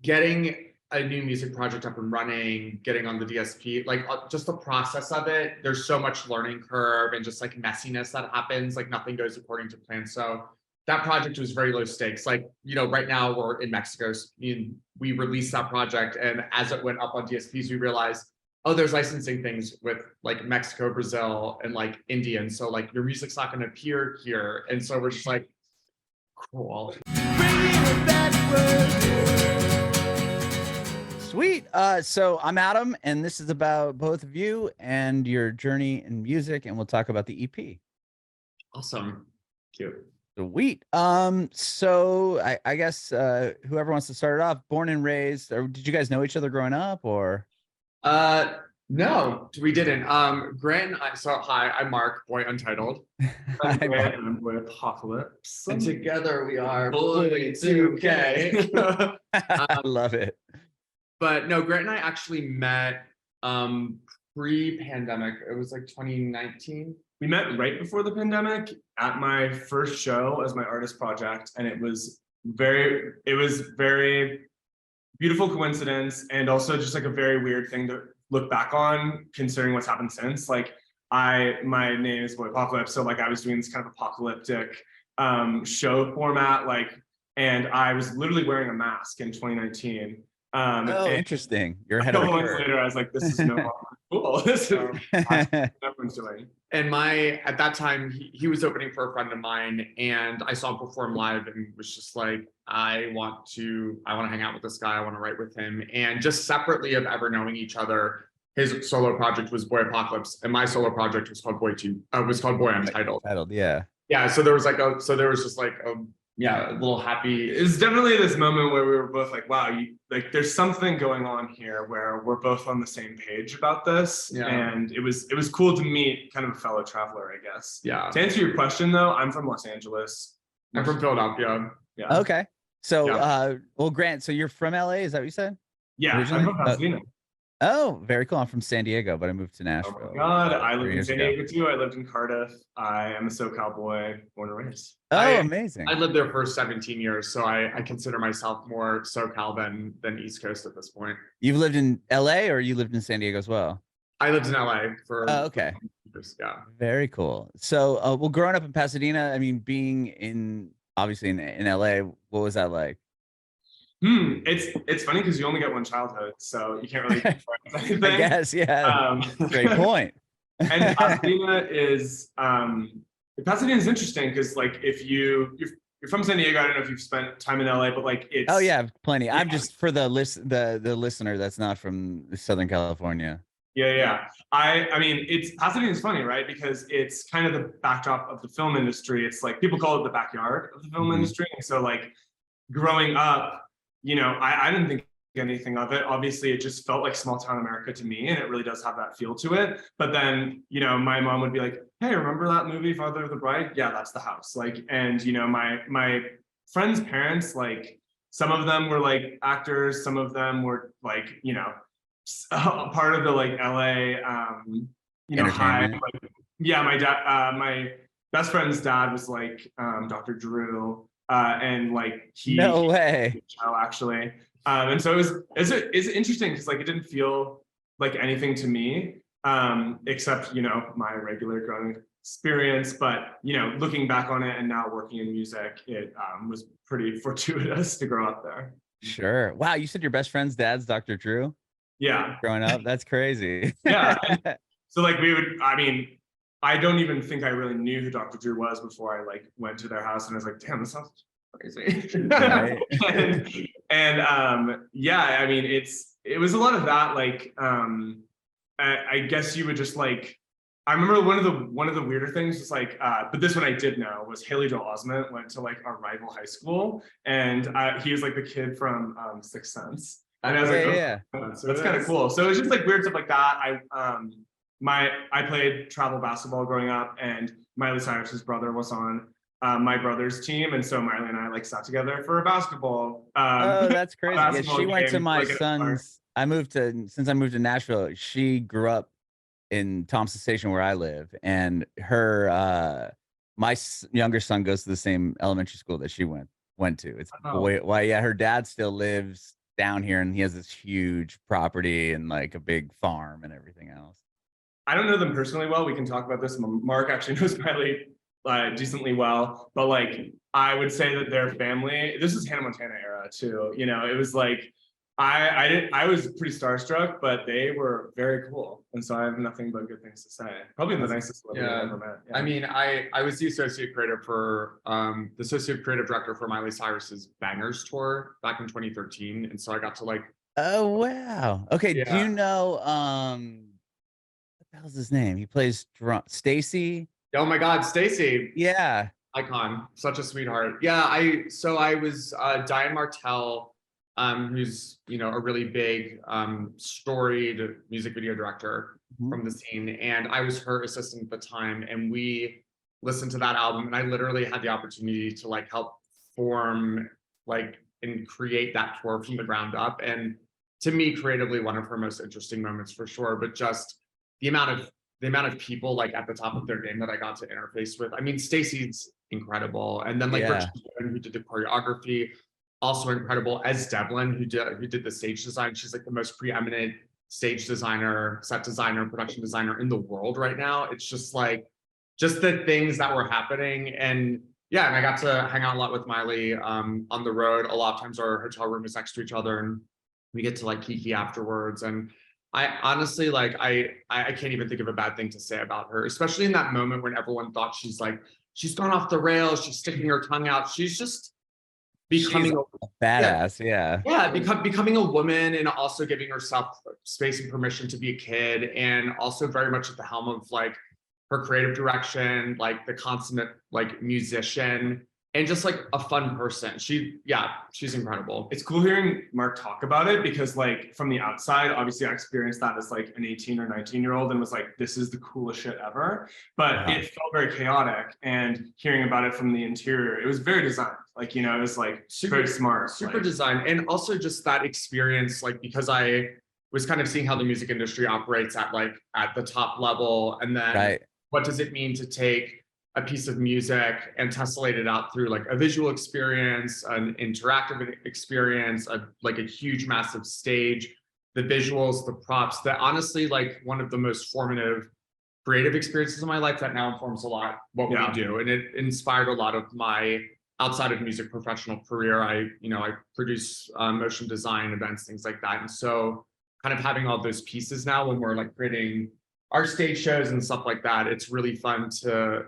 getting a new music project up and running, getting on the DSP, like just the process of it, there's so much learning curve and just like messiness that happens, like nothing goes according to plan. So that project was very low stakes. Like, you know, right now we're in Mexico, we released that project, and as it went up on DSPs, we realized, oh, there's licensing things with like Mexico, Brazil, and like India. And so like your music's not gonna appear here. And so we're just like, cool. Sweet. So I'm Adam, and this is about both of you and your journey in music, and we'll talk about the EP. Awesome. Cute. Sweet. So I guess whoever wants to start it off, born and raised, or did you guys know each other growing up, or? No, we didn't. Grant and I, so hi, I'm Mark, Boy Untitled. I'm Grant, and I'm Boy Apocalypse. And together we are BOY2K. I love it. But no, Grant and I actually met pre-pandemic. It was like 2019. We met right before the pandemic at my first show as my artist project, and it was very beautiful coincidence, and also just like a very weird thing to look back on considering what's happened since. Like my name is Boy Apocalypse, so like I was doing this kind of apocalyptic show format, like, and I was literally wearing a mask in 2019. Oh, interesting. You're ahead of the curve. A couple months later, I was like, this is no longer cool. This is everyone's doing. And at that time, he was opening for a friend of mine, and I saw him perform live and was just like, I want to hang out with this guy. I want to write with him. And just separately of ever knowing each other, his solo project was Boy Apocalypse, and my solo project was called Boy Untitled. Yeah. Yeah. So there was just like a little happy. It's definitely this moment where we were both like, wow, there's something going on here where we're both on the same page about this. Yeah. And it was cool to meet kind of a fellow traveler, I guess. Yeah. To answer your question though, I'm from Los Angeles. I'm from Philadelphia. Yeah. Okay. So well, Grant, so you're from LA, is that what you said? Yeah, originally? I'm from Pasadena. Oh, very cool. I'm from San Diego, but I moved to Nashville. Oh my God, I lived in San Diego too. I lived in Cardiff. I am a SoCal boy, born and raised. Amazing. I lived there for 17 years, so I consider myself more SoCal than East Coast at this point. You've lived in LA, or you lived in San Diego as well? I lived in LA for okay. years, yeah. Very cool. So well, growing up in Pasadena, I mean, being obviously in LA, what was that like? It's funny because you only get one childhood, so you can't really anything. I guess, yeah. Great point. And Pasadena is interesting because like if you're from San Diego, I don't know if you've spent time in LA, but like it's plenty. Yeah. I'm just for the listener that's not from Southern California. Yeah. I mean, Pasadena is funny, right? Because it's kind of the backdrop of the film industry. It's like people call it the backyard of the film industry. And so like growing up, you know, I didn't think anything of it. Obviously, it just felt like small town America to me, and it really does have that feel to it. But then, you know, my mom would be like, "Hey, remember that movie Father of the Bride? Yeah, that's the house." Like, and you know, my friends' parents, like, some of them were like actors, some of them were like, you know, part of the like LA, you know, high. Like, yeah, my dad, my best friend's dad was like Dr. Drew. And like no way actually, and so it's interesting because like it didn't feel like anything to me, except you know my regular growing experience. But you know, looking back on it and now working in music, it was pretty fortuitous to grow up there. Sure. Wow, you said your best friend's dad's Dr. Drew? Yeah. Growing up, that's crazy. Yeah. So like I don't even think I really knew who Dr. Drew was before I like went to their house, and I was like, damn, this sounds crazy. Right. and yeah, I mean, it was a lot of that. Like, I guess you would just like, I remember one of the weirder things was like, but this one I did know was Haley Joel Osment went to like our rival high school, and he was like the kid from Sixth Sense. And I was like, so that's kind of cool. So it's just like weird stuff like that. I played travel basketball growing up, and Miley Cyrus's brother was on my brother's team, and so Miley and I like sat together for a basketball. Oh, that's crazy. Yeah, she went to my son's. Since I moved to Nashville, she grew up in Thompson Station where I live, and her my younger son goes to the same elementary school that she went to. It's her dad still lives down here, and he has this huge property and like a big farm and everything else. I don't know them personally well. We can talk about this. Mark actually knows Miley decently well, but like I would say that their family, this is Hannah Montana era too. You know, it was like I was pretty starstruck, but they were very cool, and so I have nothing but good things to say. Probably the nicest celebrity I've ever met. Yeah. I mean, I was the associate creative for the associate creative director for Miley Cyrus's Bangers tour back in 2013, and so I got to like. Oh wow. Okay. Do you know what the hell's his name? He plays drum. Stacy. Oh my God, Stacy. Yeah. Icon, such a sweetheart. Yeah, I was Diane Martell, who's a really big storied music video director from the scene, and I was her assistant at the time, and we listened to that album, and I literally had the opportunity to like help form and create that tour from the ground up. And to me, creatively, one of her most interesting moments for sure, but just the amount of people like at the top of their game that I got to interface with. I mean, Stacey's incredible. And then like Richard, who did the choreography, also incredible. As Devlin, who did the stage design. She's like the most preeminent stage designer, set designer, production designer in the world right now. It's just like, just the things that were happening. And yeah, and I got to hang out a lot with Miley on the road. A lot of times our hotel room is next to each other, and we get to like kiki afterwards. And I honestly, like, I can't even think of a bad thing to say about her, especially in that moment when everyone thought she's gone off the rails, she's sticking her tongue out. She's just becoming a badass, becoming a woman, and also giving herself space and permission to be a kid, and also very much at the helm of like her creative direction, like the consummate like musician, and just like a fun person. She's incredible. It's cool hearing Mark talk about it, because like from the outside, obviously I experienced that as like an 18 or 19-year-old and was like, this is the coolest shit ever. But it felt very chaotic, and hearing about it from the interior, it was very designed. Like, it was like very smart. Super designed. And also just that experience, like, because I was kind of seeing how the music industry operates at the top level. And then what does it mean to take a piece of music and tessellate it out through like a visual experience, an interactive experience, like a huge, massive stage, the visuals, the props, that honestly, like one of the most formative creative experiences of my life that now informs a lot what we do. And it inspired a lot of my outside of music professional career. I produce motion design events, things like that. And so kind of having all those pieces now when we're like creating our stage shows and stuff like that, it's really fun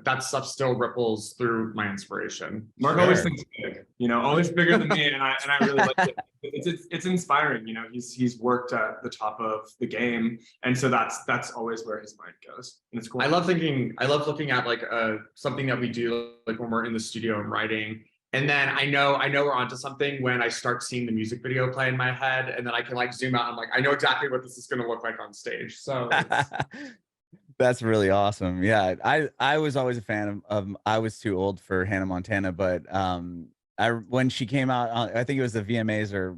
that stuff still ripples through my inspiration. Mark always thinks big, always bigger than me, and I really like it. It's inspiring, he's worked at the top of the game, and so that's always where his mind goes, and it's cool. I love looking at like something that we do like when we're in the studio and writing. And then I know we're onto something when I start seeing the music video play in my head, and then I can like zoom out. I'm like, I know exactly what this is going to look like on stage. So that's really awesome. Yeah, I was always a fan of I was too old for Hannah Montana, but when she came out, I think it was the VMAs or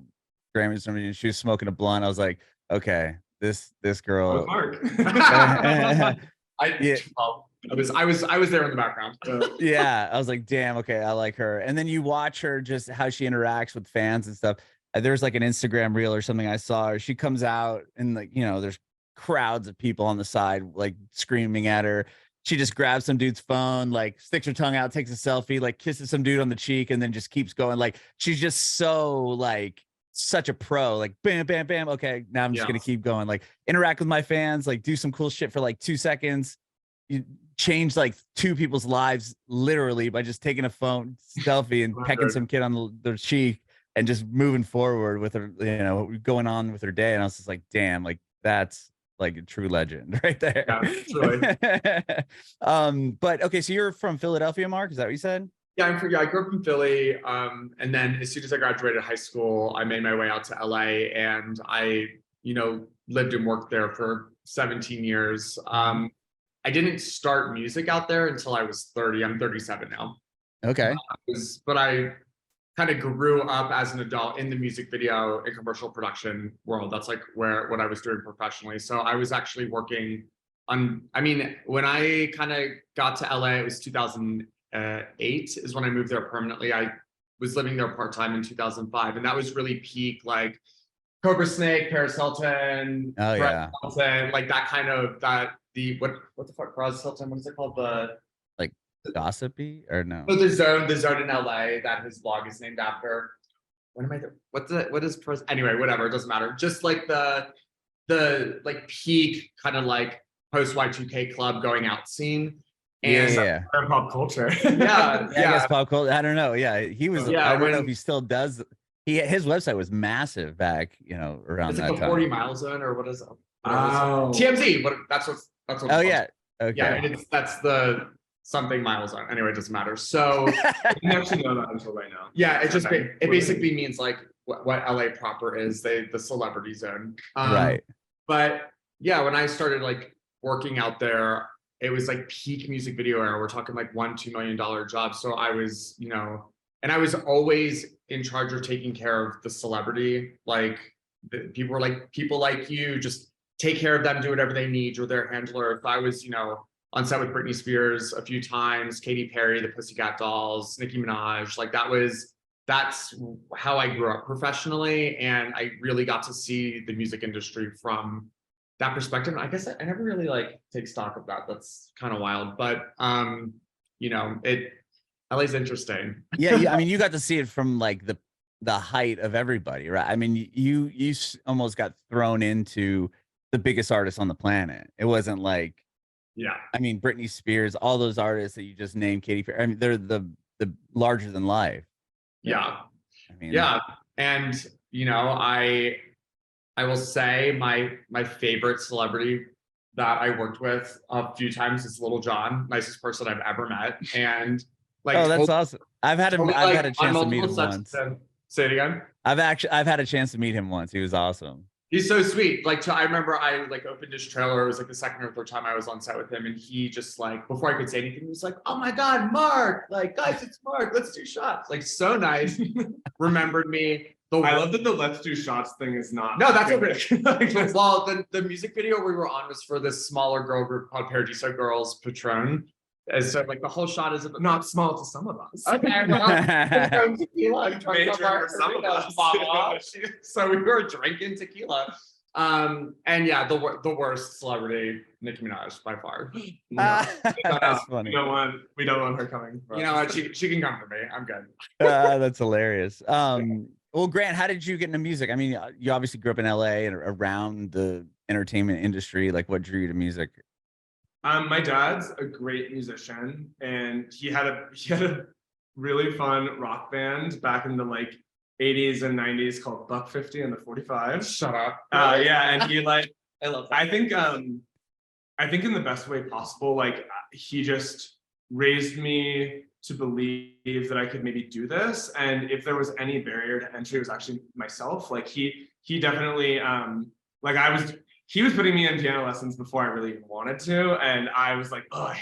Grammys or something, and she was smoking a blunt. I was like, okay, this girl. Oh, Mark. I was there in the background. Yeah, I was like, damn, okay, I like her. And then you watch her, just how she interacts with fans and stuff. There's like an Instagram reel or something I saw her. She comes out and like, there's crowds of people on the side like screaming at her. She just grabs some dude's phone, like sticks her tongue out, takes a selfie, like kisses some dude on the cheek, and then just keeps going. Like, she's just so like such a pro, like bam, bam, bam. Okay, now I'm just gonna keep going, like interact with my fans, like do some cool shit for like 2 seconds. You change like 2 people's lives literally by just taking a phone selfie and pecking some kid on their cheek and just moving forward with her, going on with her day. And I was just like, damn, like that's like a true legend right there. Yeah, but okay, so you're from Philadelphia, Mark? Is that what you said? Yeah, I grew up in Philly. And then as soon as I graduated high school, I made my way out to LA, and I, lived and worked there for 17 years. I didn't start music out there until I was 30. I'm 37 now. Okay. But I kind of grew up as an adult in the music video and commercial production world. That's like what I was doing professionally. So I was actually working on, when I kind of got to LA, it was 2008 is when I moved there permanently. I was living there part-time in 2005. And that was really peak, like Cobra Snake, Paris Hilton, Oh, Brett yeah. Hilton, like that kind of what the fuck, Paris Hilton? What is it called? Like gossipy or no? Oh, the zone in LA that his blog is named after. What is anyway, whatever, it doesn't matter. Just like the like peak kind of like post Y2K club going out scene. And Yeah. Pop culture. yeah, I guess pop culture. I don't know. Yeah, he was. Yeah, I don't know if he still does. His website was massive back, around it's that like the time. 40 mile zone or what is it? Oh. TMZ. That's what. Oh yeah. Okay. Yeah, that's the something mile zone. Anyway, it doesn't matter. So I didn't actually know that until right now. yeah, it basically means like what LA proper is, the celebrity zone. Right. But yeah, when I started like working out there, it was like peak music video era. We're talking like $1-2 million jobs. So I was, and I was always in charge of taking care of the celebrity. Like people were like, people like you, just take care of them, do whatever they need. You're their handler. If I was, on set with Britney Spears a few times, Katy Perry, the Pussycat Dolls, Nicki Minaj, like that's how I grew up professionally. And I really got to see the music industry from that perspective. And I guess I never really like take stock of that. That's kind of wild, but LA's interesting. Yeah. I mean, you got to see it from like the height of everybody, right? I mean, you almost got thrown into the biggest artists on the planet. It wasn't like, yeah. I mean, Britney Spears, all those artists that you just named, Katy Perry. I mean, they're the larger than life. Yeah. I mean, yeah. And I will say my favorite celebrity that I worked with a few times is Little John, nicest person I've ever met. And like, oh, that's awesome. I've had a chance to meet him once. Say it again. I've had a chance to meet him once. He was awesome. He's so sweet. Like, I remember I like opened his trailer. It was like the second or third time I was on set with him, and he just like, before I could say anything, he was like, "Oh my God, Mark! Like, guys, it's Mark. Let's do shots." Like, so nice. Remembered me. I love that the "let's do shots" thing is not. No, that's okay. Well, the music video we were on was for this smaller girl group called Paradiso Girls Patron. And so like the whole shot is not small to some of us. Okay, major some of us. So we were drinking tequila. And yeah, the worst celebrity, Nicki Minaj by far. That's funny. We don't want her coming. You know what? She can come for me. I'm good. That's hilarious. Well, Grant, how did you get into music? I mean, you obviously grew up in LA and around the entertainment industry. Like, what drew you to music? My dad's a great musician, and he had a really fun rock band back in the like 80s and 90s called Buck 50 and the 45. Shut up. Yeah, and he like I love that. I think in the best way possible, like he just raised me to believe that I could maybe do this, and if there was any barrier to entry, it was actually myself. Like he definitely he was putting me in piano lessons before I really even wanted to. And I was like, oh, I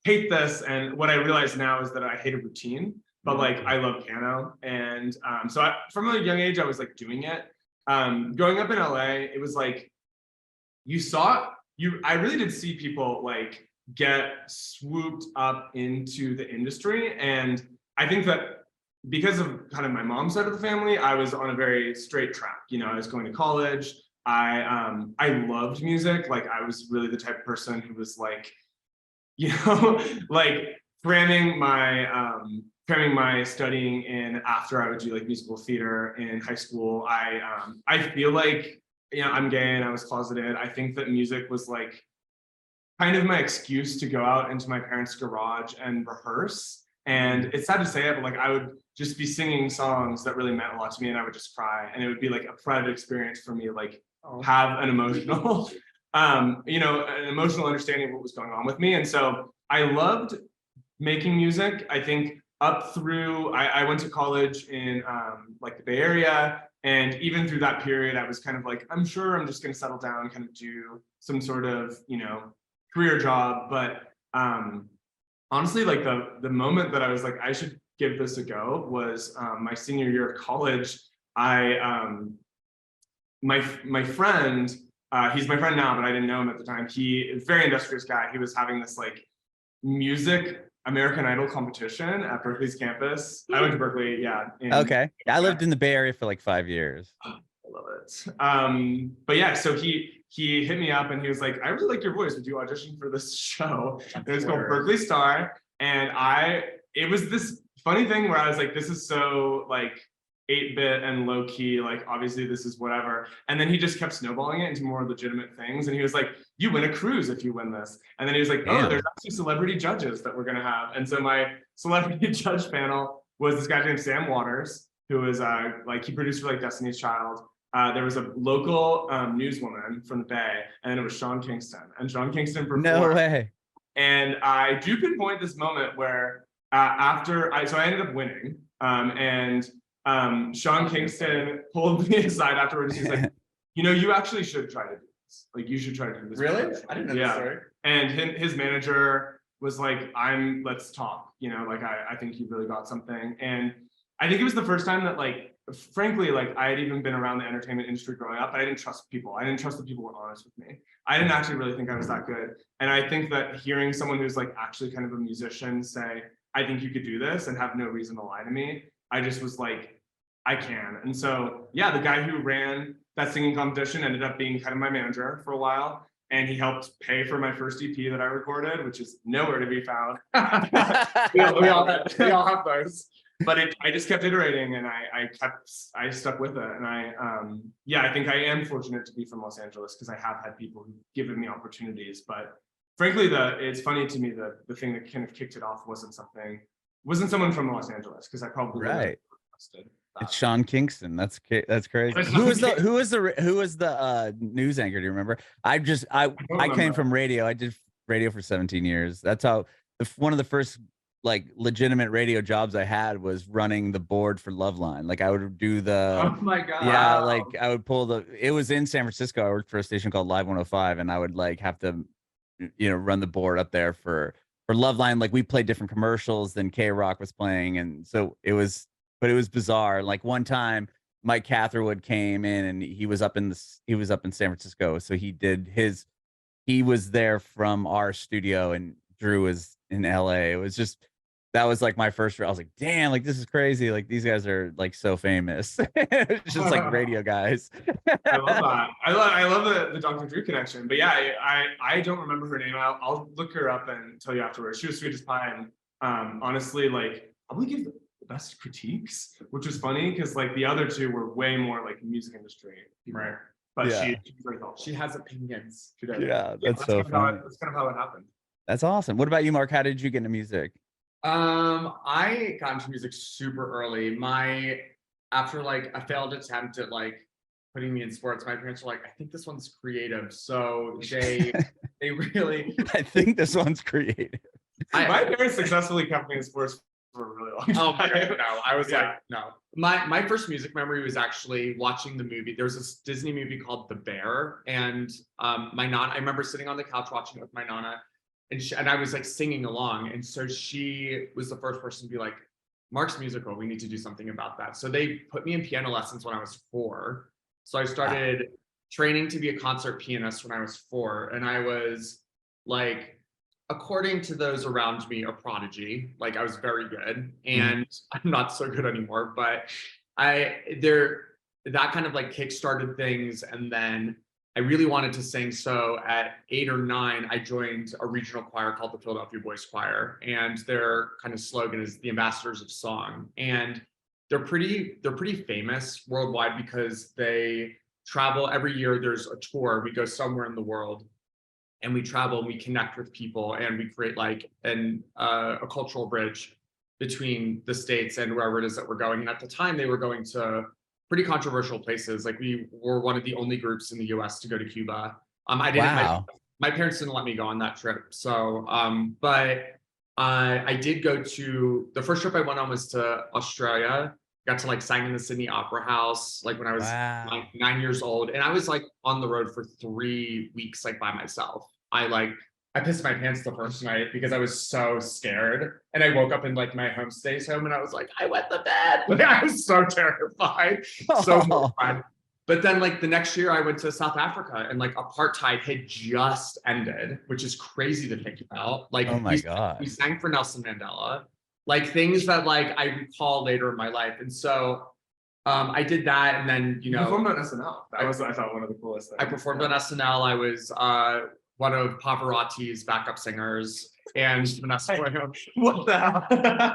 hate this. And what I realize now is that I hate a routine, but like, I love piano. And so from a young age, I was like doing it. Growing up in LA, it was like, I really did see people like get swooped up into the industry. And I think that because of kind of my mom's side of the family, I was on a very straight track. I was going to college. I loved music. Like I was really the type of person who was like, like cramming my studying in after I would do like musical theater in high school. I feel like, I'm gay and I was closeted. I think that music was like kind of my excuse to go out into my parents' garage and rehearse. And it's sad to say it, but like I would just be singing songs that really meant a lot to me, and I would just cry. And it would be like a private experience for me, like have an emotional, an emotional understanding of what was going on with me. And so I loved making music. I think up through, I went to college in like the Bay Area. And even through that period, I was kind of like, I'm sure I'm just going to settle down and kind of do some sort of, career job. But honestly, like the moment that I was like, I should give this a go was my senior year of college. My friend, he's my friend now, but I didn't know him at the time. He is a very industrious guy. He was having this like music American Idol competition at Berkeley's campus. I went to Berkeley, yeah. Okay. I lived in the Bay Area for like 5 years. I love it. But yeah, so he hit me up and he was like, I really like your voice. Would you audition for this show? It was called Berkeley Star. And it was this funny thing where I was like, this is so like 8-bit and low key, like obviously this is whatever. And then he just kept snowballing it into more legitimate things. And he was like, you win a cruise if you win this. And then he was like, oh, there's actually celebrity judges that we're gonna have. And so my celebrity judge panel was this guy named Sam Waters, who was like, he produced for like Destiny's Child. There was a local newswoman from the Bay, and then it was Sean Kingston. And Sean Kingston performed. No way. And I do pinpoint this moment where so I ended up winning. Sean Kingston pulled me aside afterwards. He's like, you know, you actually should try to do this. Like, you should try to do this. Really? I didn't know this story. And his manager was like, let's talk. You know, like, I think you really got something. And I think it was the first time that, like, frankly, like, I had even been around the entertainment industry growing up, but I didn't trust people. I didn't trust that people were honest with me. I didn't actually really think I was that good. And I think that hearing someone who's like actually kind of a musician say, I think you could do this, and have no reason to lie to me, I just was like, I can. And so, yeah, the guy who ran that singing competition ended up being kind of my manager for a while. And he helped pay for my first EP that I recorded, which is nowhere to be found. we all have those. But I just kept iterating, and I stuck with it. And I think I am fortunate to be from Los Angeles, because I have had people who've given me opportunities. But frankly, it's funny to me that the thing that kind of kicked it off wasn't someone from Los Angeles, because I probably wouldn't have trusted. It's Sean Kingston. That's crazy. Who was the news anchor? Do you remember? I came from radio. I did radio for 17 years. That's how one of the first like legitimate radio jobs I had was running the board for Loveline. Like, I would do the oh my god, yeah, like I would pull it was in San Francisco. I worked for a station called Live 105, and I would like have to, you know, run the board up there for Loveline. Like, we played different commercials than K-Rock was playing, and so it was bizarre. Like, one time Mike Catherwood came in, and he was up in San Francisco, so he was there from our studio, and Drew was in LA. It was just, that was like my first, I was like, damn, like, this is crazy. Like, these guys are like so famous. It's just like radio guys. I love that. I love the Dr. Drew connection. But yeah, I don't remember her name. I'll look her up and tell you afterwards. She was sweet as pie, and honestly, like, probably give the best critiques, which was funny because like the other two were way more like music industry, right? But yeah. She's very thoughtful. She has opinions. That's so funny. That's kind of how it happened. That's awesome. What about you, Mark? How did you get into music? I got into music super early. After like a failed attempt at like putting me in sports, my parents were like, I think this one's creative. So they really I think this one's creative. My parents successfully kept me in sports for a really long time. Oh my god, no. I was like, no. My first music memory was actually watching the movie. There was this Disney movie called The Bear, and my nana, I remember sitting on the couch watching it with my nana, and I was like singing along. And so she was the first person to be like, Mark's musical, we need to do something about that. So they put me in piano lessons when I was 4. So I started training to be a concert pianist when I was 4. And I was like, according to those around me, a prodigy. Like, I was very good, and I'm not so good anymore, but that kind of like kickstarted things. And then I really wanted to sing. So at 8 or 9, I joined a regional choir called the Philadelphia Boys Choir. And their kind of slogan is the ambassadors of song. And they're pretty famous worldwide because they travel every year. There's a tour. We go somewhere in the world, and we travel and we connect with people, and we create like a cultural bridge between the States and wherever it is that we're going. And at the time, they were going to pretty controversial places. Like, we were one of the only groups in the US to go to Cuba. I didn't, my parents didn't let me go on that trip. So, but I did go to, the first trip I went on was to Australia. Got to like sing in the Sydney Opera House, like when I was 9 years old. And I was like on the road for 3 weeks, like by myself. I pissed my pants the first night because I was so scared. And I woke up in like my homestays home, and I was like, I wet the bed. Like, I was so terrified, so mortified. But then like the next year I went to South Africa, and like apartheid had just ended, which is crazy to think about. Like, oh my God. We sang for Nelson Mandela, like things that like I recall later in my life. And so I did that, and then you performed on SNL. That was, I thought, one of the coolest things. I performed on SNL. I was one of Pavarotti's backup singers and Vanessa Williams. What the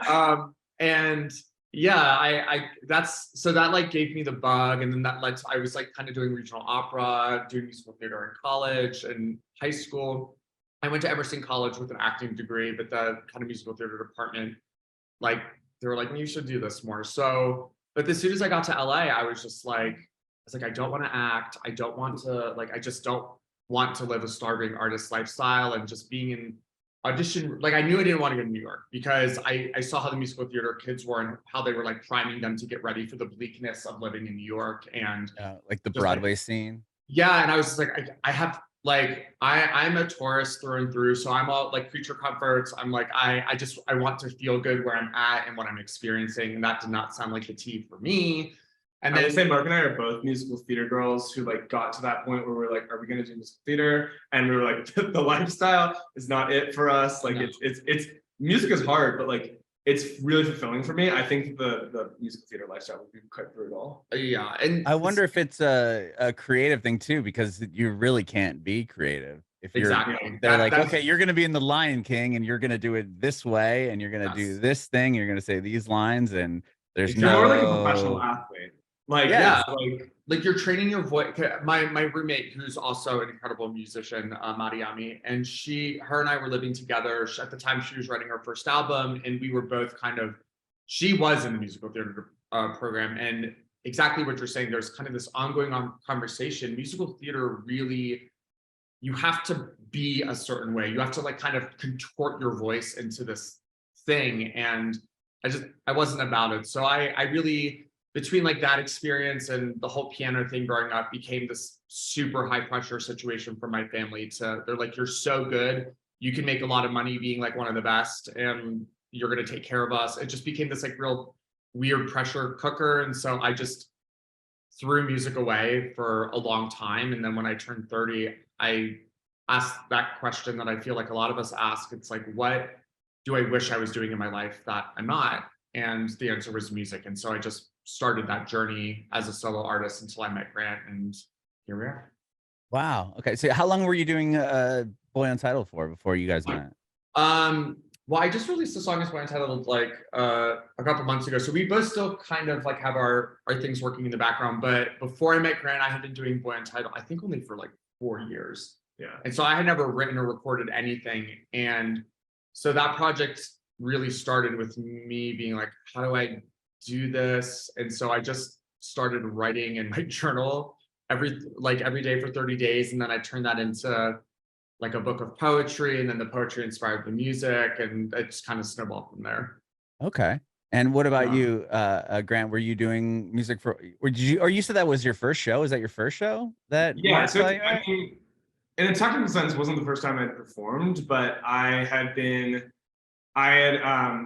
hell? And yeah, I that's so that like gave me the bug, and then that led to, I was like kind of doing regional opera, doing musical theater in college and high school. I went to Emerson College with an acting degree, but the kind of musical theater department, like they were like, you should do this more. So, but as soon as I got to LA, I was like, I don't want to act. I don't want to, like, I just don't want to live a starving artist lifestyle, and just being in audition, like I knew I didn't want to go to New York because I saw how the musical theater kids were and how they were like priming them to get ready for the bleakness of living in New York, and like the Broadway scene. Yeah, and I was just like, I have like I'm a tourist through and through, so I'm all like creature comforts. I'm like I want to feel good where I'm at and what I'm experiencing, and that did not sound like the tea for me. And then, I would say Mark and I are both musical theater girls who like got to that point where we're like, are we going to do musical theater? And we were like, the lifestyle is not it for us. Like, no. it's music is hard, but like it's really fulfilling for me. I think the musical theater lifestyle would be quite brutal. Yeah, and I wonder if it's a creative thing too, because you really can't be creative if you're. Exactly. They're like, okay, you're going to be in the Lion King, and you're going to do it this way, and you're going to do this thing. You're going to say these lines, and there's you're more like a professional athlete. Like, yeah, like you're training your voice. My roommate, who's also an incredible musician, Mariami, and her and I were living together. At the time, she was writing her first album, and we were both she was in the musical theater program, and exactly what you're saying. There's kind of this ongoing conversation. Musical theater really, you have to be a certain way. You have to like kind of contort your voice into this thing, and I wasn't about it. So I really, between like that experience and the whole piano thing growing up, became this super high pressure situation for my family. They're like, you're so good, you can make a lot of money being like one of the best, and you're going to take care of us. It just became this like real weird pressure cooker. And so I just threw music away for a long time. And then when I turned 30, I asked that question that I feel like a lot of us ask. It's like, what do I wish I was doing in my life that I'm not? And the answer was music. And so I just started that journey as a solo artist until I met Grant, and here we are. Wow. Okay. So how long were you doing Boy Untitled for before you guys met? Well, I just released a song as Boy Untitled like a couple months ago. So we both still kind of like have our things working in the background. But before I met Grant, I had been doing Boy Untitled, I think only for like 4 years. Yeah. And so I had never written or recorded anything. And so that project really started with me being like, how do I do this? And so I just started writing in my journal every day for 30 days. And then I turned that into like a book of poetry, and then the poetry inspired the music, and it just kind of snowballed from there. Okay. And what about you, Grant? Were you doing music or you said that was your first show? Is that your first show? Yeah. So I mean, in a technical sense, it wasn't the first time I'd performed, but I had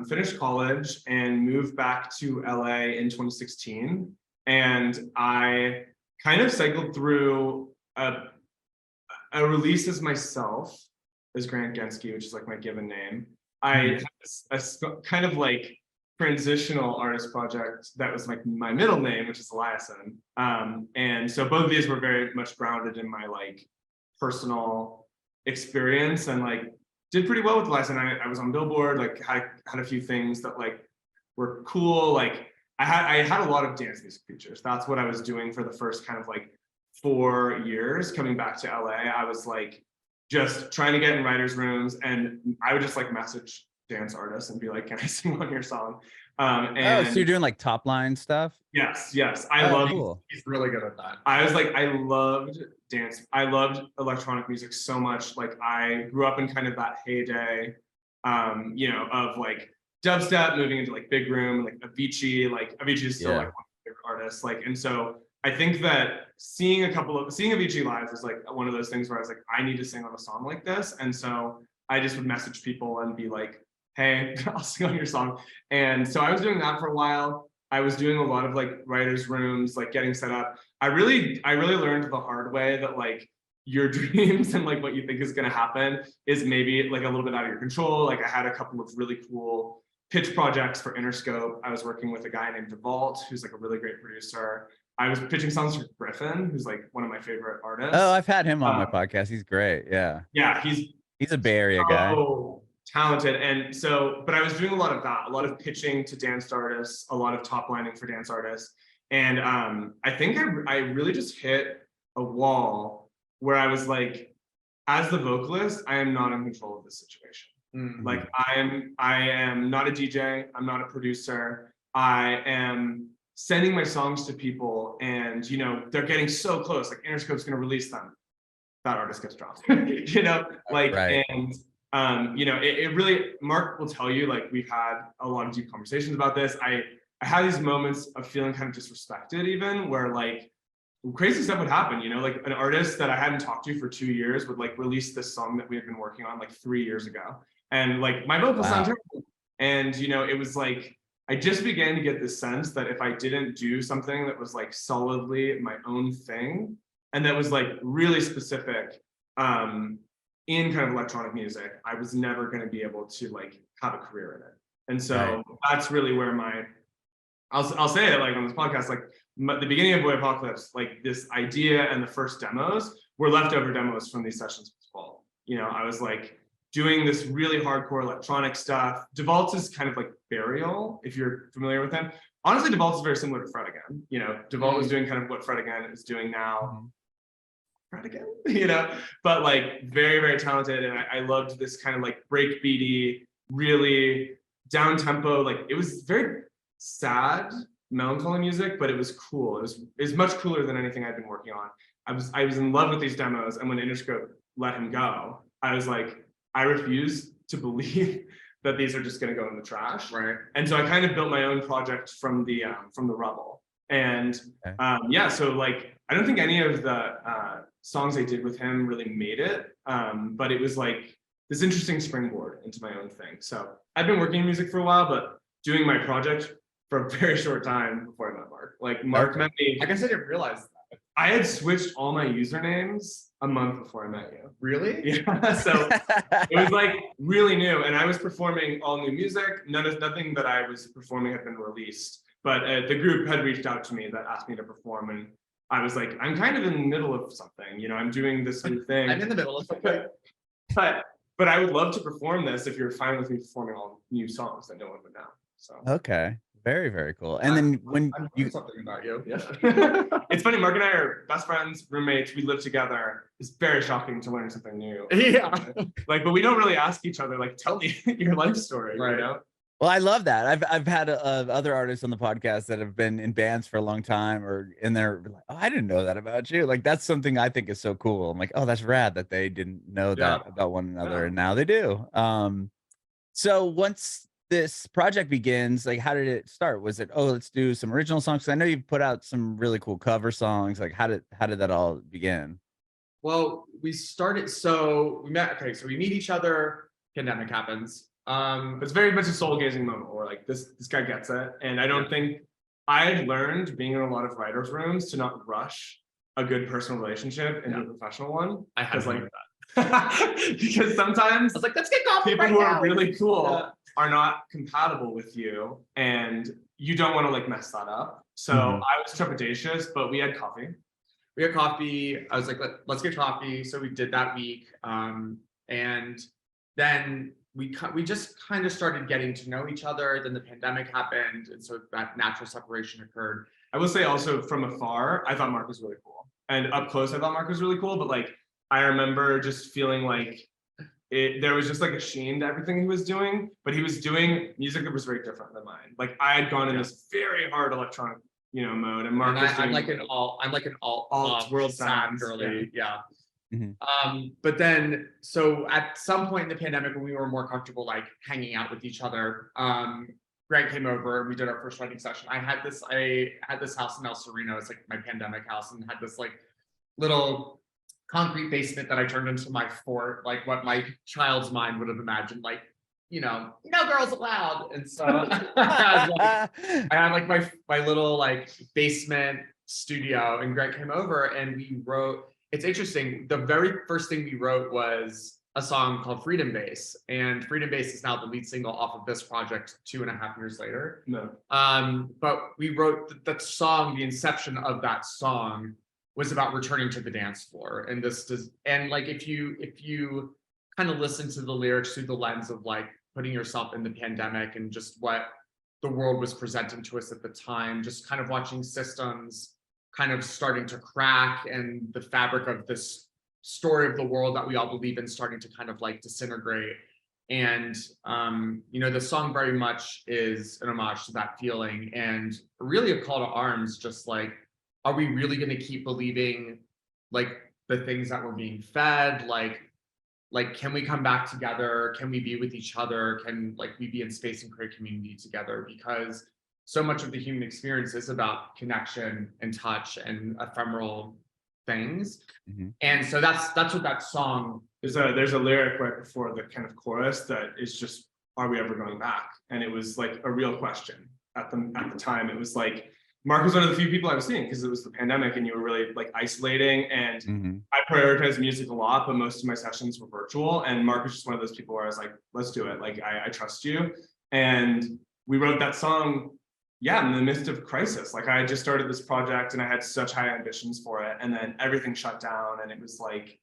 finished college and moved back to LA in 2016. And I kind of cycled through a release as myself, as Grant Genske, which is like my given name. I had a kind of like transitional artist project that was like my middle name, which is Eliason. And so both of these were very much grounded in my like personal experience, and like did pretty well with Eliason. I was on Billboard, like had a few things that like were cool. Like I had a lot of dance music features. That's what I was doing for the first kind of like 4 years coming back to LA. I was like just trying to get in writers' rooms, and I would just like message dance artists and be like, can I sing on your song? So you're doing like top line stuff? Yes. I love cool. He's really good at that. I was like, I loved dance. I loved electronic music so much. Like I grew up in kind of that heyday, of like dubstep moving into like big room, like Avicii. Like Avicii is still like one of my favorite artists. Like, and so I think that seeing Avicii live was like one of those things where I was like, I need to sing on a song like this. And so I just would message people and be like, hey, I'll sing on your song. And so I was doing that for a while. I was doing a lot of like writers' rooms, like getting set up. I really learned the hard way that like your dreams and like what you think is going to happen is maybe like a little bit out of your control. Like I had a couple of really cool pitch projects for Interscope. I was working with a guy named DeVault, who's like a really great producer. I was pitching songs for Griffin, who's like one of my favorite artists. Oh, I've had him on my podcast. He's great. Yeah. Yeah, he's a Bay Area guy. Oh, talented. And so, but I was doing a lot of that, a lot of pitching to dance artists, a lot of top lining for dance artists. And I think I really just hit a wall where I was like, as the vocalist, I am not in control of this situation. Mm-hmm. Like I am not a DJ, I'm not a producer. I am sending my songs to people and, you know, they're getting so close, like Interscope's gonna release them. That artist gets dropped, you know, like, right. And, you know, it really, Mark will tell you, like, we've had a lot of deep conversations about this. I had these moments of feeling kind of disrespected even, where like crazy stuff would happen, you know, like an artist that I hadn't talked to for 2 years would like release this song that we had been working on like 3 years ago. And like my vocals sound terrible. And, you know, it was like, I just began to get this sense that if I didn't do something that was like solidly my own thing, and that was like really specific in kind of electronic music, I was never going to be able to like have a career in it. And so that's really where I'll say it like on this podcast, like the beginning of Boy Apocalypse, like this idea and the first demos were leftover demos from these sessions this fall. You know, I was like doing this really hardcore electronic stuff. DeVault is kind of like Burial, if you're familiar with him. Honestly, DeVault is very similar to Fred Again. You know, DeVault was doing kind of what Fred Again is doing now. Fred Again, you know, but like very, very talented. And I loved this kind of like breakbeaty, really down tempo. Like it was very sad, melancholy music, but it was cool. It was much cooler than anything I'd been working on. I was in love with these demos, and when Interscope let him go, I was like, I refuse to believe that these are just going to go in the trash. Right. And so I kind of built my own project from the rubble. And yeah, so like I don't think any of the songs I did with him really made it, but it was like this interesting springboard into my own thing. So I've been working in music for a while, but doing my project for a very short time before I met Mark. Like Mark met me. I guess I didn't realize that. I had switched all my usernames a month before I met you. Really? Yeah. So it was like really new, and I was performing all new music. Nothing that I was performing had been released, but the group had reached out to me that asked me to perform, and I was like, I'm kind of in the middle of something. You know, I'm doing this new thing. I'm in the middle of something. But I would love to perform this if you're fine with me performing all new songs that no one would know. So okay. Very, very cool. And then when you something about you. Yeah. It's funny, Mark and I are best friends, roommates, we live together. It's very shocking to learn something new. Yeah. Like, but we don't really ask each other, like, tell me your life story, right? You know? Well, I love that. I've had other artists on the podcast that have been in bands for a long time, or in there, like, oh, I didn't know that about you. Like that's something I think is so cool. I'm like, oh, that's rad that they didn't know that about one another, and now they do. So once this project begins, like how did it start? Was it, oh, let's do some original songs? 'Cause I know you've put out some really cool cover songs. Like how did that all begin? Well, we started, so we met, okay, so we meet each other, pandemic happens. It's very much a soul gazing moment where like this guy gets it. And I don't think I had learned being in a lot of writers' rooms to not rush a good personal relationship into a professional one. I had like that. Because sometimes I was like, let's get coffee people right who now. are really cool are not compatible with you, and you don't want to like mess that up. So I was trepidatious, but we had coffee. I was like, let's get coffee. So we did that week. And then we just kind of started getting to know each other. Then the pandemic happened. And so that natural separation occurred. I will say also from afar, I thought Mark was really cool. And up close, I thought Mark was really cool. But like, I remember just feeling like there was just like a sheen to everything he was doing, but he was doing music that was very different than mine. Like I had gone in this very hard electronic, you know, mode, and Mark was doing I'm like an alt world sound girly, yeah. But then, so at some point in the pandemic, when we were more comfortable, like hanging out with each other, Greg came over and we did our first writing session. I had this house in El Sereno. It's like my pandemic house, and had this like little concrete basement that I turned into my fort, like what my child's mind would have imagined, like, you know, no girls allowed. And so I had like my little like basement studio, and Greg came over and we wrote. It's interesting. The very first thing we wrote was a song called Freedom Bass, and Freedom Bass is now the lead single off of this project 2.5 years later. No. But we wrote that song, the inception of that song was about returning to the dance floor. And like if you kind of listen to the lyrics through the lens of like putting yourself in the pandemic and just what the world was presenting to us at the time, just kind of watching systems kind of starting to crack and the fabric of this story of the world that we all believe in starting to kind of like disintegrate. And you know, the song very much is an homage to that feeling and really a call to arms, just like, are we really going to keep believing like the things that we're being fed? Like, can we come back together? Can we be with each other? Can like we be in space and create community together? Because so much of the human experience is about connection and touch and ephemeral things. And so that's what that song. There's a lyric right before the kind of chorus that is just, are we ever going back? And it was like a real question at the time. It was like, Mark was one of the few people I was seeing because it was the pandemic and you were really like isolating, and I prioritized music a lot, but most of my sessions were virtual. And Mark was just one of those people where I was like, let's do it. Like, I trust you. And we wrote that song, yeah, in the midst of crisis. Like I had just started this project and I had such high ambitions for it. And then everything shut down and it was like,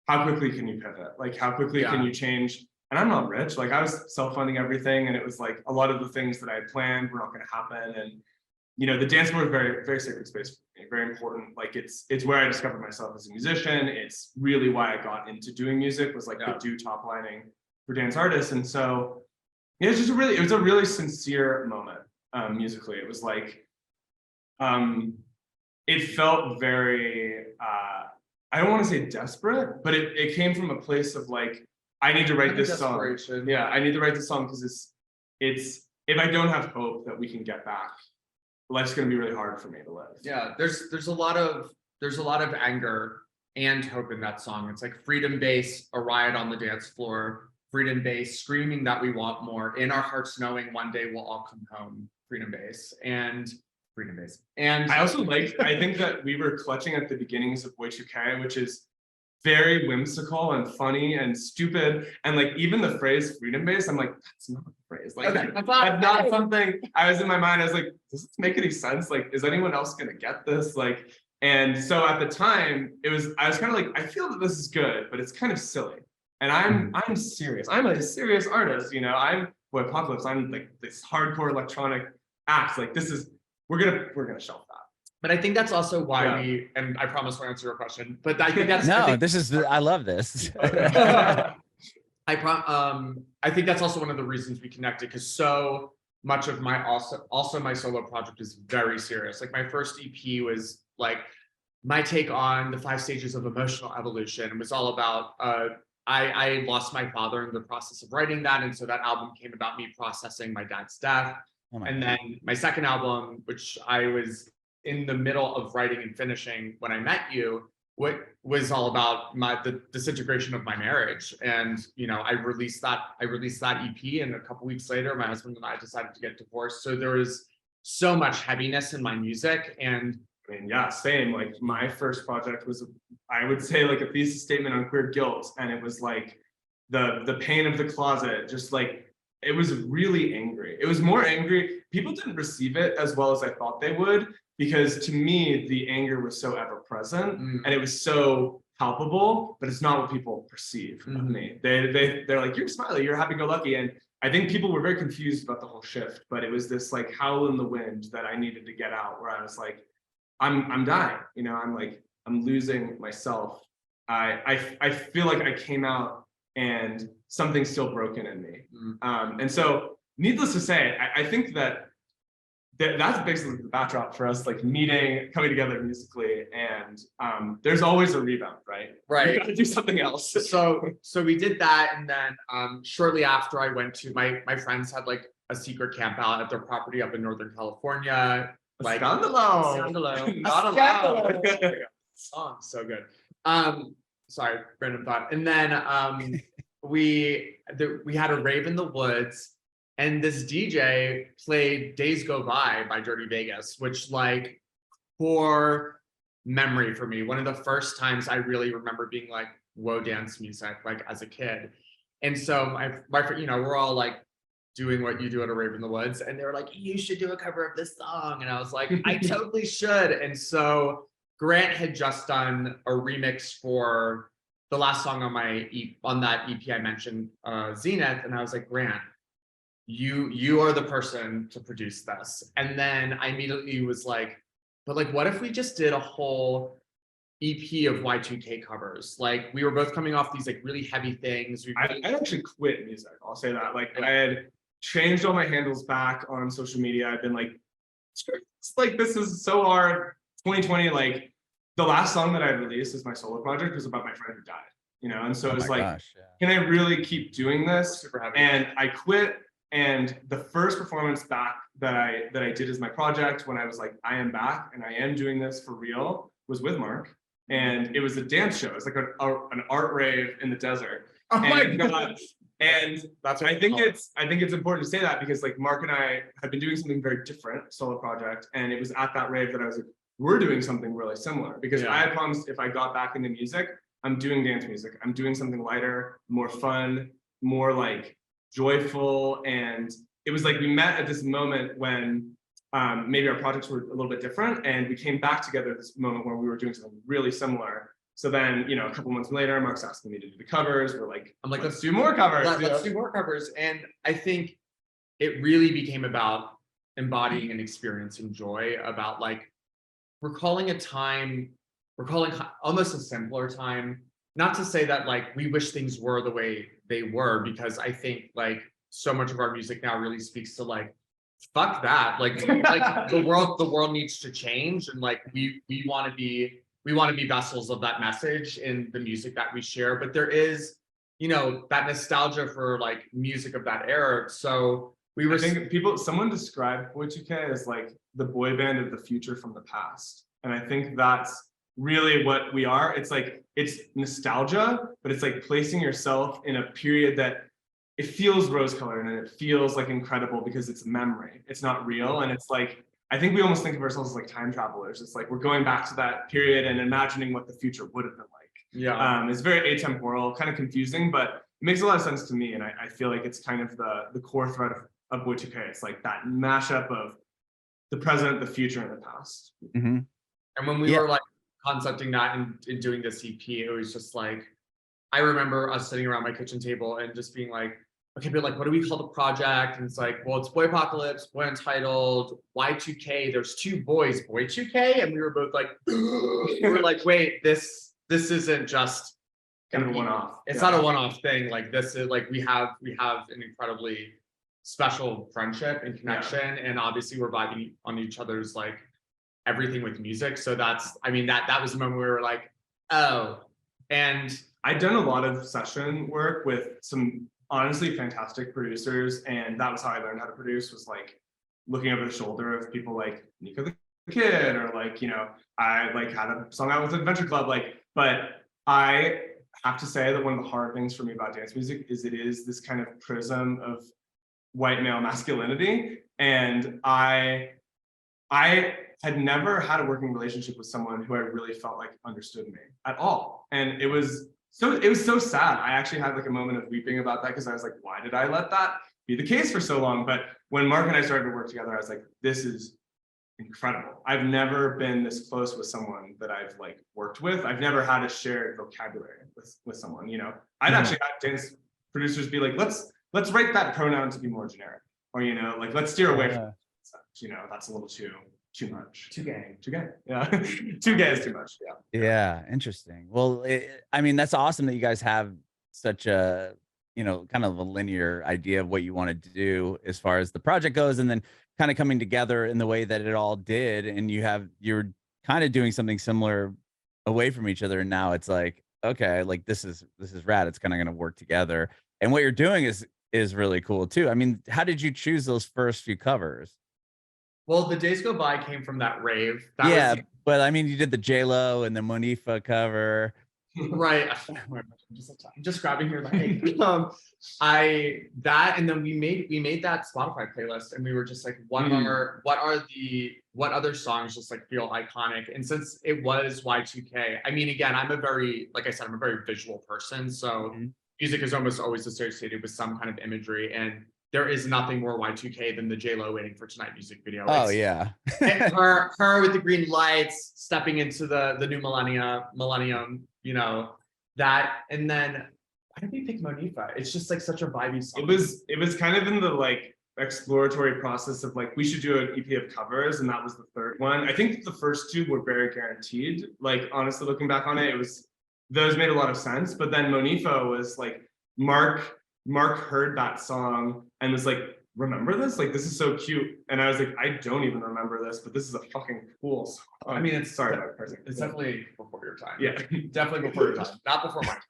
how quickly can you pivot? Like how quickly can you change? And I'm not rich. Like I was self-funding everything. And it was like a lot of the things that I had planned were not going to happen. And you know, the dance floor is very, very sacred space for me, very important. Like it's where I discovered myself as a musician. It's really why I got into doing music, was like to do top lining for dance artists. And so yeah, it was a really sincere moment musically. It was like, it felt very, I don't want to say desperate, but it came from a place of like, I need to write this song. Yeah, I need to write this song because it's if I don't have hope that we can get back, life's going to be really hard for me to live. Yeah, there's a lot of anger and hope in that song. It's like freedom bass, a riot on the dance floor, freedom bass, screaming that we want more, in our hearts knowing one day we'll all come home, freedom bass. And I also I think that we were clutching at the beginnings of Y2K, which is very whimsical and funny and stupid. And like even the phrase freedom bass, I'm like, that's not a phrase. Like that's not something I was in my mind. I was like, does this make any sense? Like, is anyone else gonna get this? Like, and so at the time I was kind of like, I feel that this is good, but it's kind of silly. And I'm serious. I'm a serious artist, you know. I'm Apocalypse. I'm like this hardcore electronic act. Like this is, we're gonna shelf that. But I think that's also why and I promise I'll answer your question, but I think that's I love this. I think that's also one of the reasons we connected, because so much of my also my solo project is very serious. Like my first EP was like my take on the 5 stages of emotional evolution. It was all about I lost my father in the process of writing that, and so that album came about me processing my dad's death. And then my second album, which I was in the middle of writing and finishing when I met you, what was all about the disintegration of my marriage. And you know, I released that EP, and a couple weeks later my husband and I decided to get divorced. So there was so much heaviness in my music. And I mean, yeah, same. Like my first project was, I would say, like a thesis statement on queer guilt, and it was like the pain of the closet. Just like, it was really angry. It was more angry. People didn't receive it as well as I thought they would, because to me the anger was so ever present and it was so palpable, but it's not what people perceive of me. They're like, you're smiley, you're happy-go-lucky, and I think people were very confused about the whole shift. But it was this like howl in the wind that I needed to get out, where I was like, I'm dying, you know. I'm losing myself. I feel like I came out and something's still broken in me. And so needless to say, I think that's basically the backdrop for us, like coming together musically, and there's always a rebound, right? You gotta do something else. So we did that, and then shortly after I went to my friends had like a secret camp out at their property up in Northern California. Like Scandalo. Not allowed. Song so good. Sorry, random thought. And then we had a rave in the woods. And this DJ played Days Go By Dirty Vegas, which like core memory for me. One of the first times I really remember being like, whoa dance music like as a kid. And so my friend, you know, we're all like doing what you do at a rave in the woods, and they were like, you should do a cover of this song. And I was like, I totally should. And so Grant had just done a remix for the last song on on that EP I mentioned, Zenith. And I was like, Grant, you are the person to produce this. And then I immediately was like, but like, what if we just did a whole EP of Y2K covers? Like, we were both coming off these like really heavy things. I actually quit music. I'll say that. Like, I had changed all my handles back on social media. I've been like, it's like, this is so hard. 2020, like the last song that I released as my solo project was about my friend who died, you know? And so it was like, can I really keep doing this? And I quit. And the first performance back that I did as my project, when I was like, I am back and I am doing this for real, was with Mark. And it was a dance show. It's like an art rave in the desert. Oh my God. And that's I think it's important to say that, because like Mark and I have been doing something very different, solo project. And it was at that rave that I was like, we're doing something really similar, because I had promised if I got back into music, I'm doing dance music. I'm doing something lighter, more fun, more like joyful. And it was like we met at this moment when maybe our projects were a little bit different, and we came back together at this moment where we were doing something really similar. So then, you know, a couple months later, Mark's asking me to do the covers. We're like, I'm like, let's do more covers. Let's do more covers. And I think it really became about embodying and experiencing joy, about like recalling a time, recalling almost a simpler time. Not to say that like we wish things were the way they were, because I think like so much of our music now really speaks to like, fuck that, like the world needs to change, and like we want to be vessels of that message in the music that we share. But there is, you know, that nostalgia for like music of that era. So we were, I think someone described Y2K as like the boy band of the future from the past, and I think that's really what we are. It's like, it's nostalgia, but it's like placing yourself in a period that it feels rose-colored and it feels like incredible because it's memory. It's not real. And it's like, I think we almost think of ourselves as like time travelers. It's like we're going back to that period and imagining what the future would have been like. Yeah. It's very atemporal, kind of confusing, but it makes a lot of sense to me. And I feel like it's kind of the core thread of Y2K. It's like that mashup of the present, the future, and the past. Mm-hmm. And when we were like concepting that and doing this EP, it was just like, I remember us sitting around my kitchen table and just being like, okay, but like, what do we call the project? And it's like, well, it's Boy Apocalypse, Boy Untitled, Y2K. There's two boys, Boy2K, and we were both like, we were like, wait, this isn't just kind of a one-off. It's not a one-off thing. Like this is like we have an incredibly special friendship and connection, and obviously we're vibing on each other's like everything with music. So that's, I mean, that was the moment we were like, oh. And I'd done a lot of session work with some honestly fantastic producers, and that was how I learned how to produce, was like looking over the shoulder of people like Nico the Kid, or like, you know, I like had a song out with Adventure Club, like, but I have to say that one of the hard things for me about dance music is it is this kind of prism of white male masculinity, and I had never had a working relationship with someone who I really felt like understood me at all, and it was so sad. I actually had like a moment of weeping about that, because I was like, why did I let that be the case for so long? But when Mark and I started to work together, I was like, this is incredible. I've never been this close with someone that I've like worked with. I've never had a shared vocabulary with someone, you know. I'd actually had dance producers be like, let's write that pronoun to be more generic, or, you know, like, let's steer away from that, you know, that's a little too much. Too gay. Yeah. Too gay is too much. Yeah. Interesting. Well, I mean, that's awesome that you guys have such a, you know, kind of a linear idea of what you wanted to do as far as the project goes, and then kind of coming together in the way that it all did. And you're kind of doing something similar away from each other. And now it's like, okay, like this is rad. It's kind of going to work together. And what you're doing is really cool too. I mean, how did you choose those first few covers? Well, The Days Go By came from that rave. But I mean, you did the J-Lo and the Monifa cover. Right. I'm just grabbing your leg. And then we made that Spotify playlist, and we were just like, what are the what other songs just like feel iconic. And since it was Y2K, I mean, again, I'm a very, like I said, I'm a very visual person. So music is almost always associated with some kind of imagery. And there is nothing more Y2K than the J-Lo Waiting for Tonight music video. Oh, yeah. her with the green lights stepping into the new millennium, you know, that. And then why did we pick Monifa? It's just like such a vibey song. It was kind of in the like exploratory process of like, we should do an EP of covers, and that was the third one. I think the first two were very guaranteed. Like, honestly, looking back on it, those made a lot of sense. But then Monifa was like, Mark heard that song and was like, remember this? Like, this is so cute. And I was like, I don't even remember this, but this is a fucking cool song. I mean, it's definitely before your time. Yeah, definitely before your time, not before my time.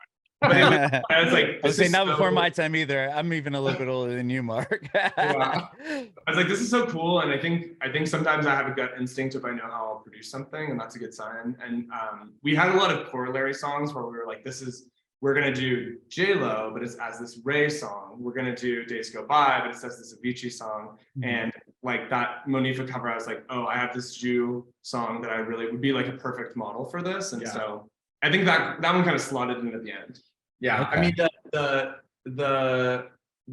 I was like, I was saying not before my time either. I'm even a little bit older than you, Mark. Yeah. I was like, this is so cool. And I think sometimes I have a gut instinct if I know how I'll produce something, and that's a good sign. And we had a lot of corollary songs where we were like, we're gonna do J-Lo, but it's as this Ray song. We're gonna do Days Go By, but it's as this Avicii song. And like that Monifa cover, I was like, oh, I have this Jew song that I really would be like a perfect model for this. And so I think that one kind of slotted in at the end. Yeah, okay. I mean the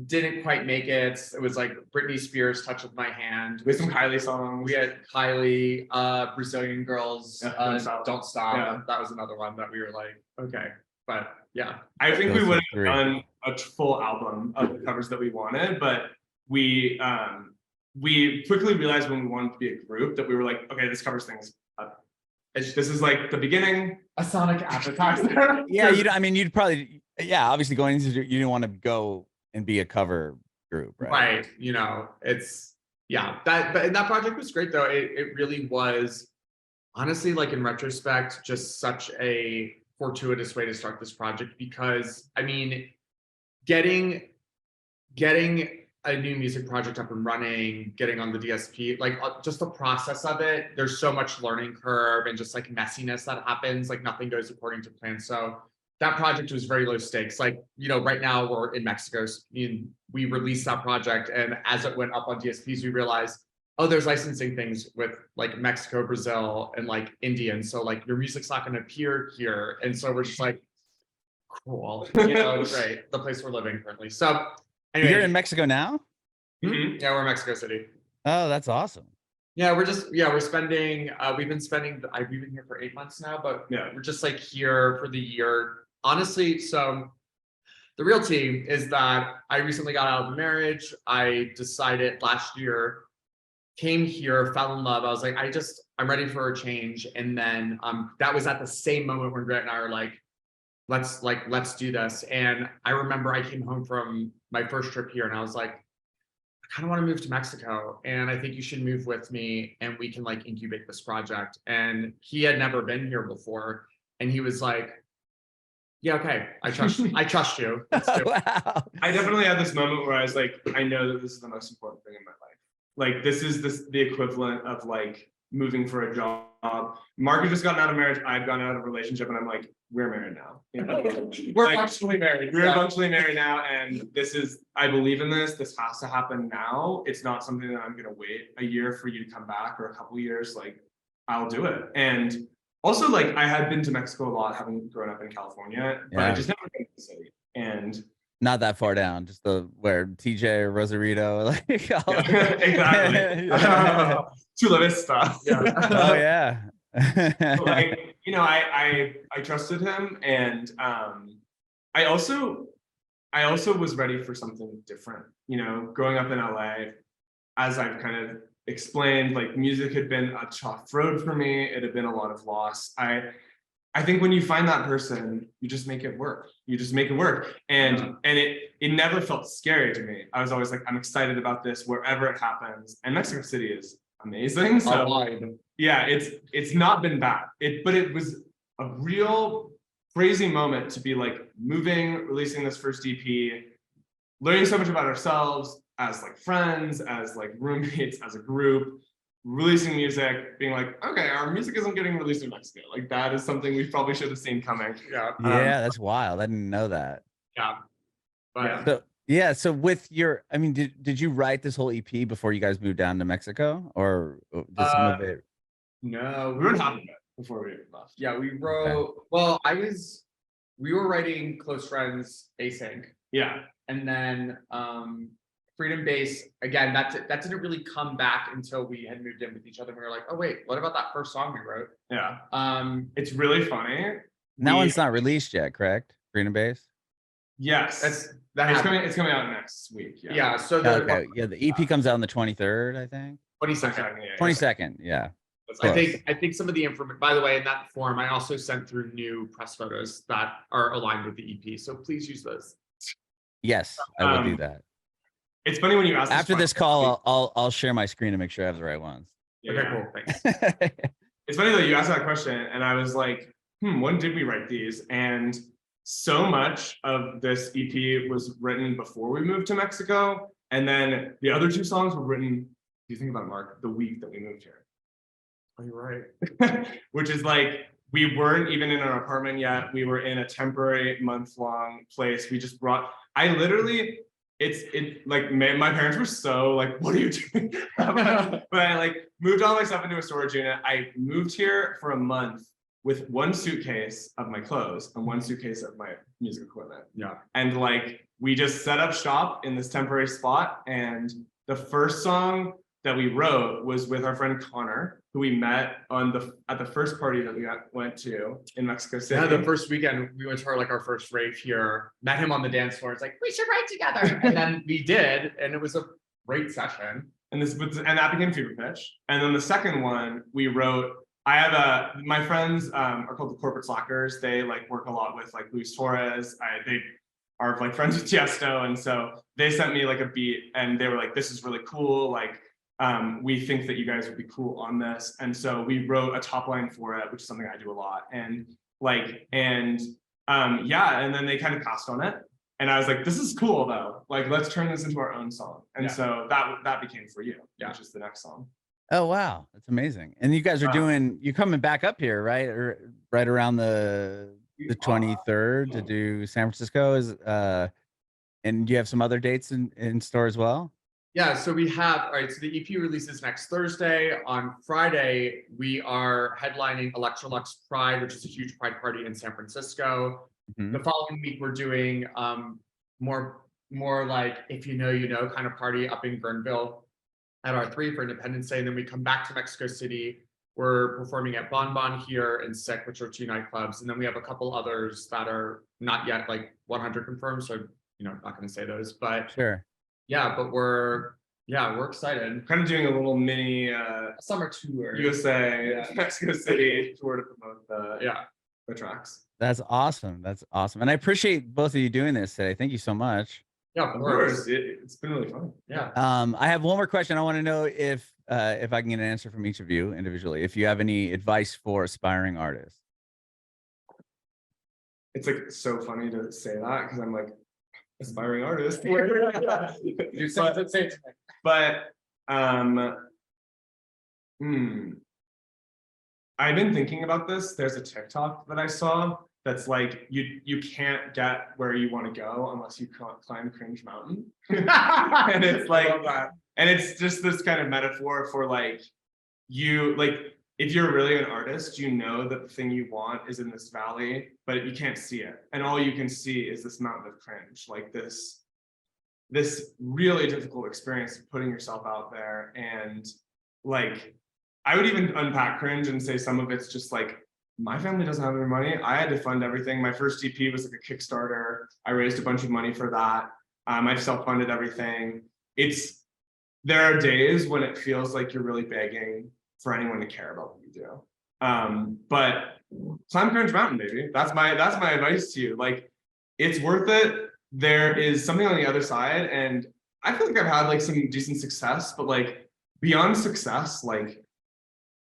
didn't quite make it. It was like Britney Spears' Touch of My Hand. We had some Kylie songs. We had Kylie, Brazilian Girls, Don't Stop. Yeah. That was another one that we were like, okay. But yeah, I think we would have done a full album of the covers that we wanted, but we quickly realized when we wanted to be a group that we were like, okay, this covers things. This is like the beginning. A sonic appetizer. Yeah, I mean, you'd probably, obviously going into, you didn't want to go and be a cover group, right? Right. You know, but that project was great though. It really was, honestly, like in retrospect, just such a fortuitous way to start this project, because I mean, getting a new music project up and running, getting on the DSP, like just the process of it, there's so much learning curve and just like messiness that happens, like nothing goes according to plan. So that project was very low stakes. Like, you know, right now we're in Mexico, we released that project, and as it went up on DSPs, we realized, oh, there's licensing things with like Mexico, Brazil, and like India. And so like your music's not going to appear here. And so we're just like, cool, you know, great, the place we're living currently. So anyway, you're in Mexico now? Yeah, we're in Mexico City. Oh, that's awesome. Yeah, we've been here for 8 months now, but yeah, we're just like here for the year. Honestly, so the real tea is that I recently got out of a marriage. I decided last year, came here, fell in love. I was like, I'm ready for a change. And then that was at the same moment when Grant and I were like, let's do this. And I remember I came home from my first trip here and I was like, I kind of want to move to Mexico, and I think you should move with me and we can like incubate this project. And he had never been here before. And he was like, yeah, okay, I trust you. Let's do it. Wow. I definitely had this moment where I was like, I know that this is the most important thing in my life. Like, this is the equivalent of like moving for a job. Mark had just gotten out of marriage. I've gotten out of a relationship, and I'm like, we're married now. You know? We're like, functionally married. We're functionally married now, and I believe in this. This has to happen now. It's not something that I'm gonna wait a year for you to come back or a couple of years. Like, I'll do it. And also, like, I had been to Mexico a lot, having grown up in California, but I just never been to the city. And not that far down, just where TJ or Rosarito, like exactly. Chula Vista. Yeah. Oh yeah. Like, you know, I trusted him, and I also was ready for something different. You know, growing up in LA, as I've kind of explained, like, music had been a tough road for me. It had been a lot of loss. I think when you find that person, you just make it work. You just make it work. And it never felt scary to me. I was always like, I'm excited about this wherever it happens. And Mexico City is amazing. So yeah, it's not been bad. But it was a real crazy moment to be like moving, releasing this first EP, learning so much about ourselves as like friends, as like roommates, as a group, releasing music, being like, okay, our music isn't getting released in Mexico. Like, that is something we probably should have seen coming. Yeah. Yeah, that's wild. I didn't know that. Yeah. But Yeah. So with your, I mean, did you write this whole EP before you guys moved down to Mexico, or did some of it? No, We wrote half of it before we left. Yeah, we wrote. Well, we were writing Close Friends async. Yeah. And then Freedom Base, again, that didn't really come back until we had moved in with each other. We were like, oh wait, what about that first song we wrote? Yeah. It's really funny. That one's not released yet, correct? Freedom Base? Yes. It's coming out next week. Yeah. Yeah. So okay. Yeah, the EP comes out on the 23rd, I think. 22nd. 22nd, yeah. I think some of the information, by the way, in that form, I also sent through new press photos that are aligned with the EP. So please use those. Yes, I will do that. It's funny when you ask. After this call, I'll share my screen to make sure I have the right ones. Yeah, okay, cool. Thanks. It's funny that you asked that question, and I was like, when did we write these? And so much of this EP was written before we moved to Mexico, and then the other two songs were written. Do you think about it, Mark? The week that we moved here. Oh, you're right. Which is like, we weren't even in our apartment yet. We were in a temporary month-long place. We just brought. I literally. My parents were so like, what are you doing? But I like moved all my stuff into a storage unit. I moved here for a month with one suitcase of my clothes and one suitcase of my music equipment. Yeah. And like, we just set up shop in this temporary spot. And the first song that we wrote was with our friend Connor, who we met at the first party that we went to in Mexico City. Yeah, the first weekend we went to our first rave here, met him on the dance floor. It's like, we should write together. And then we did, and it was a great session. And that became Fever Pitch. And then the second one we wrote, my friends are called the Corporate Slackers. They like work a lot with like Luis Torres. They are like friends with Tiesto. And so they sent me like a beat and they were like, this is really cool. Like, we think that you guys would be cool on this. And so we wrote a top line for it, which is something I do a lot. And then they kind of passed on it. And I was like, this is cool though. Like, let's turn this into our own song. And so that became For You, which is the next song. Oh, wow. That's amazing. And you guys are you're coming back up here, right? Or right around the 23rd to do San Francisco and do you have some other dates in store as well? Yeah, so we have, all right, so the EP releases next Thursday. On Friday, we are headlining Electrolux Pride, which is a huge pride party in San Francisco. The following week, we're doing more like, if you know kind of party up in Gurnville at R3 for Independence Day. And then we come back to Mexico City. We're performing at Bon Bon here and Sick, which are 2 nightclubs. And then we have a couple others that are not yet like 100 confirmed. So, not going to say those, but sure. Yeah, but we're excited. Kind of doing a little mini summer tour, USA, Mexico City tour to promote the tracks. That's awesome. That's awesome. And I appreciate both of you doing this today. Thank you so much. Yeah, of course. It's been really fun. Yeah. I have one more question. I want to know if I can get an answer from each of you individually, if you have any advice for aspiring artists. It's like so funny to say that because I'm like, aspiring artist. But I've been thinking about this. There's a TikTok that I saw that's like you can't get where you want to go unless you climb Cringe Mountain. And it's like, and it's just this kind of metaphor for like if you're really an artist, you know that the thing you want is in this valley, but you can't see it. And all you can see is this mountain of cringe, like this really difficult experience of putting yourself out there. And like, I would even unpack cringe and say some of it's just like, my family doesn't have any money. I had to fund everything. My first EP was like a Kickstarter. I raised a bunch of money for that. I've self-funded everything. There are days when it feels like you're really begging for anyone to care about what you do. But climb Cringe Mountain, baby. That's my advice to you. Like, it's worth it. There is something on the other side. And I feel like I've had like some decent success, but like beyond success, like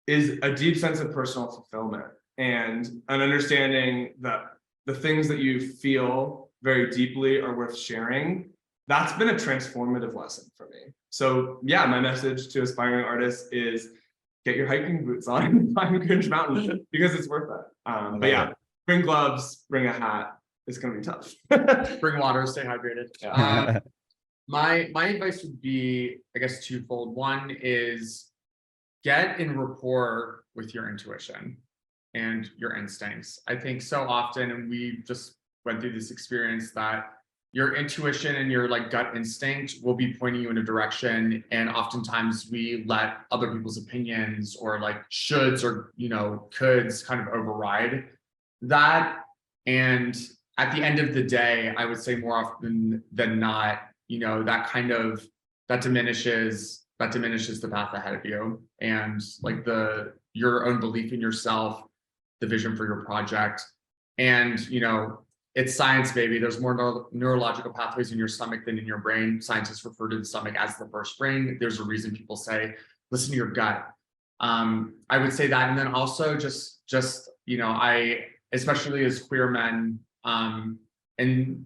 is a deep sense of personal fulfillment and an understanding that the things that you feel very deeply are worth sharing. That's been a transformative lesson for me. So yeah, my message to aspiring artists is get your hiking boots on and climb Cringe Mountain because it's worth it. But yeah, bring gloves, bring a hat, it's gonna be tough. Bring water, stay hydrated. Yeah. My advice would be, I guess, twofold. One is get in rapport with your intuition and your instincts. I think so often, and we just went through this experience, that your intuition and your like gut instinct will be pointing you in a direction, and oftentimes we let other people's opinions or like shoulds or coulds kind of override that. And at the end of the day, I would say more often than not, that diminishes the path ahead of you, and like your own belief in yourself, the vision for your project. And it's science, baby. There's more neurological pathways in your stomach than in your brain. Scientists refer to the stomach as the first brain. There's a reason people say, listen to your gut. I would say that. And then also just especially as queer men, and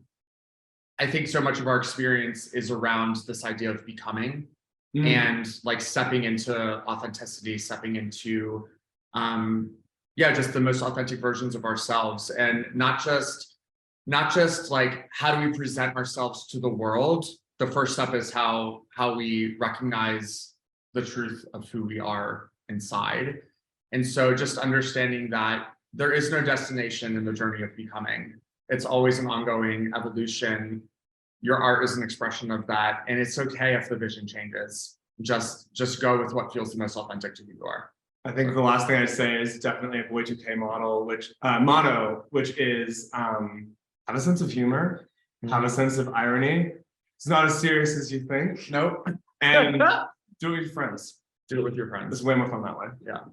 I think so much of our experience is around this idea of becoming and like stepping into authenticity, stepping into, just the most authentic versions of ourselves, and not just like how do we present ourselves to the world. The first step is how we recognize the truth of who we are inside. And so just understanding that there is no destination in the journey of becoming. It's always an ongoing evolution. Your art is an expression of that, and it's okay if the vision changes. Just go with what feels the most authentic to who you are. I think the last thing I'd say is definitely a Y2K motto, which is have a sense of humor, have a sense of irony. It's not as serious as you think. Nope. And do it with your friends. Do it with your friends. It's way more fun that way. Yeah.